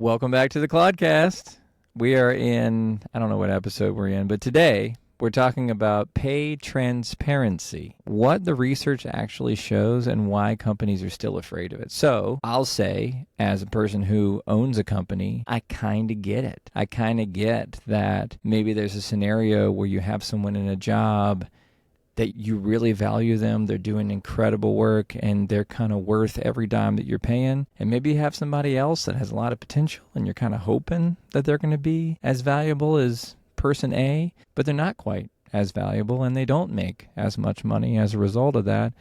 Welcome back to the ClaudeCast. We are in, I don't know what episode we're in, but today we're talking about pay transparency, what the research actually shows and why companies are still afraid of it. So I'll say, as a person who owns a company, I kind of get it. I kind of get that maybe there's a scenario where you have someone in a job that you really value them, they're doing incredible work, and they're kind of worth every dime that you're paying. And maybe you have somebody else that has a lot of potential, and you're kind of hoping that they're going to be as valuable as person A, but they're not quite as valuable, and they don't make as much money as a result of that,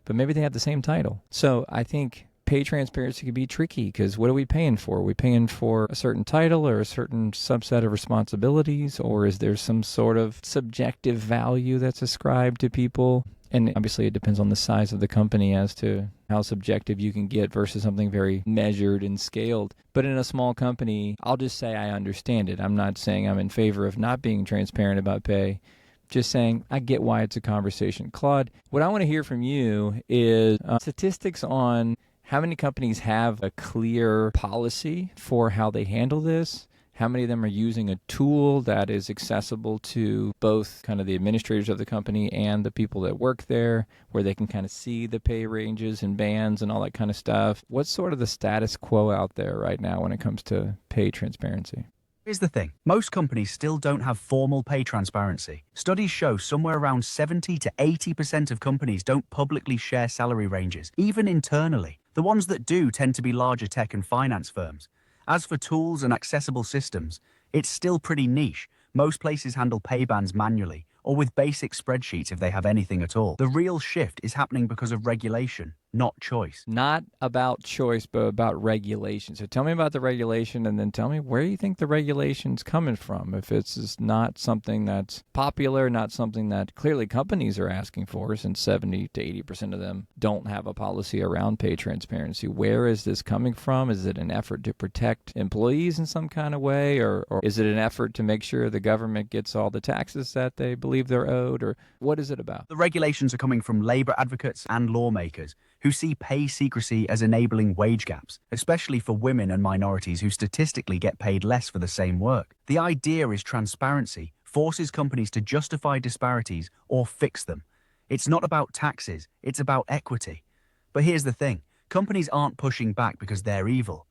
but maybe they have the same title. So I think pay transparency can be tricky, because what are we paying for? Are we paying for a certain title or a certain subset of responsibilities, or is there some sort of subjective value that's ascribed to people? And obviously it depends on the size of the company as to how subjective you can get versus something very measured and scaled. But in a small company, I'll just say I understand it. I'm not saying I'm in favor of not being transparent about pay. Just saying, I get why it's a conversation. Claude, what I want to hear from you is statistics on how many companies have a clear policy for how they handle this? How many of them are using a tool that is accessible to both kind of the administrators of the company and the people that work there, where they can kind of see the pay ranges and bands and all that kind of stuff? What's sort of the status quo out there right now when it comes to pay transparency? Here's the thing. Most companies still don't have formal pay transparency. Studies show somewhere around 70 to 80% of companies don't publicly share salary ranges, even internally. The ones that do tend to be larger tech and finance firms. As for tools and accessible systems, it's still pretty niche. Most places handle pay bands manually, or with basic spreadsheets if they have anything at all. The real shift is happening because of regulation, not choice. Not about choice, but about regulation. So tell me about the regulation, and then tell me where you think the regulation's coming from. If it's just not something that's popular, not something that clearly companies are asking for, since 70 to 80% of them don't have a policy around pay transparency. Where is this coming from? Is it an effort to protect employees in some kind of way, or is it an effort to make sure the government gets all the taxes that they believe they're owed, or what is it about? The regulations are coming from labor advocates and lawmakers who see pay secrecy as enabling wage gaps, especially for women and minorities who statistically get paid less for the same work. The idea is transparency forces companies to justify disparities or fix them. It's not about taxes, it's about equity. But here's the thing, companies aren't pushing back because they're evil.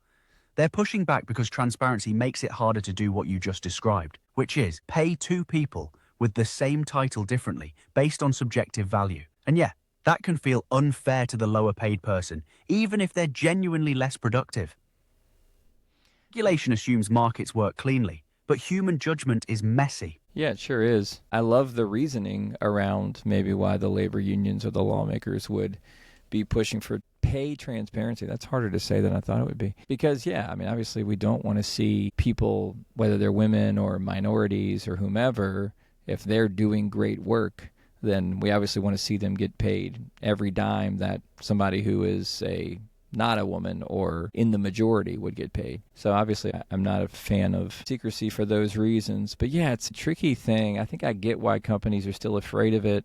They're pushing back because transparency makes it harder to do what you just described, which is pay two people with the same title differently based on subjective value. And yeah, that can feel unfair to the lower paid person, even if they're genuinely less productive. Regulation assumes markets work cleanly, but human judgment is messy. Yeah, it sure is. I love the reasoning around maybe why the labor unions or the lawmakers would be pushing for pay transparency. That's harder to say than I thought it would be. Because, yeah, I mean, obviously we don't want to see people, whether they're women or minorities or whomever, if they're doing great work, then we obviously want to see them get paid every dime that somebody who is not a woman or in the majority would get paid. So obviously I'm not a fan of secrecy for those reasons. But yeah, it's a tricky thing. I think I get why companies are still afraid of it.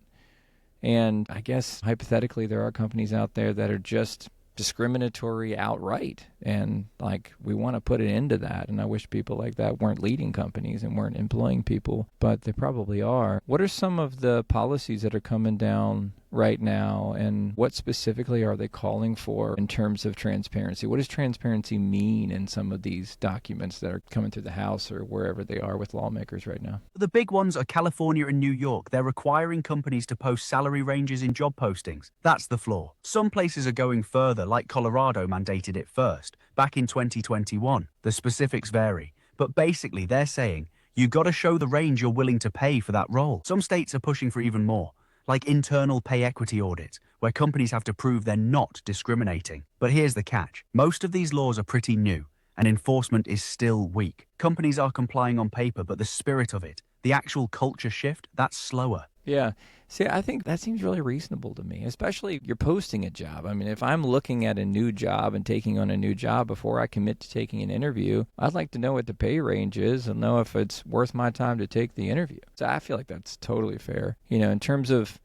And I guess hypothetically there are companies out there that are just discriminatory outright, and like we want to put an end to that. And I wish people like that weren't leading companies and weren't employing people, but they probably are. What are some of the policies that are coming down right now, and what specifically are they calling for in terms of transparency? What does transparency mean in some of these documents that are coming through the House or wherever they are with lawmakers right now? The big ones are California and New York. They're requiring companies to post salary ranges in job postings. That's the flaw. Some places are going further, like Colorado mandated it first, back in 2021. The specifics vary, but basically they're saying you gotta show the range you're willing to pay for that role. Some states are pushing for even more, like internal pay equity audits, where companies have to prove they're not discriminating. But here's the catch. Most of these laws are pretty new, and enforcement is still weak. Companies are complying on paper, but the spirit of it, the actual culture shift, that's slower. Yeah. See, I think that seems really reasonable to me, especially you're posting a job. I mean, if I'm looking at a new job and taking on a new job before I commit to taking an interview, I'd like to know what the pay range is and know if it's worth my time to take the interview. So I feel like that's totally fair. You know, in terms of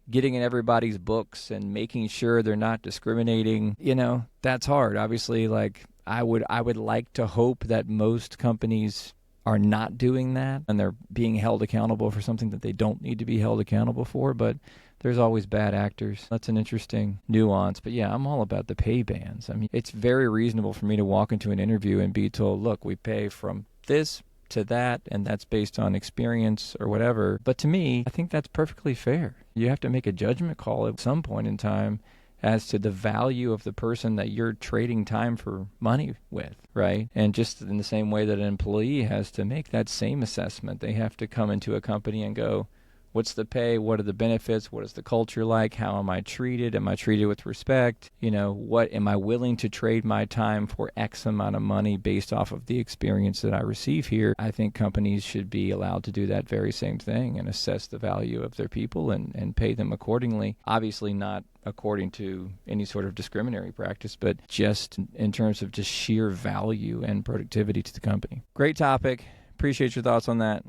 getting in everybody's books and making sure they're not discriminating, you know, that's hard. Obviously, like I would like to hope that most companies are not doing that and they're being held accountable for something that they don't need to be held accountable for, but there's always bad actors. That's an interesting nuance. But yeah, I'm all about the pay bands. I mean, it's very reasonable for me to walk into an interview and be told, look, we pay from this to that, and that's based on experience or whatever. But to me, I think that's perfectly fair. You have to make a judgment call at some point in time as to the value of the person that you're trading time for money with, right? And just in the same way that an employee has to make that same assessment, they have to come into a company and go, what's the pay? What are the benefits? What is the culture like? How am I treated? Am I treated with respect? You know, what am I willing to trade my time for X amount of money based off of the experience that I receive here? I think companies should be allowed to do that very same thing and assess the value of their people and pay them accordingly. Obviously not according to any sort of discriminatory practice, but just in terms of just sheer value and productivity to the company. Great topic. Appreciate your thoughts on that.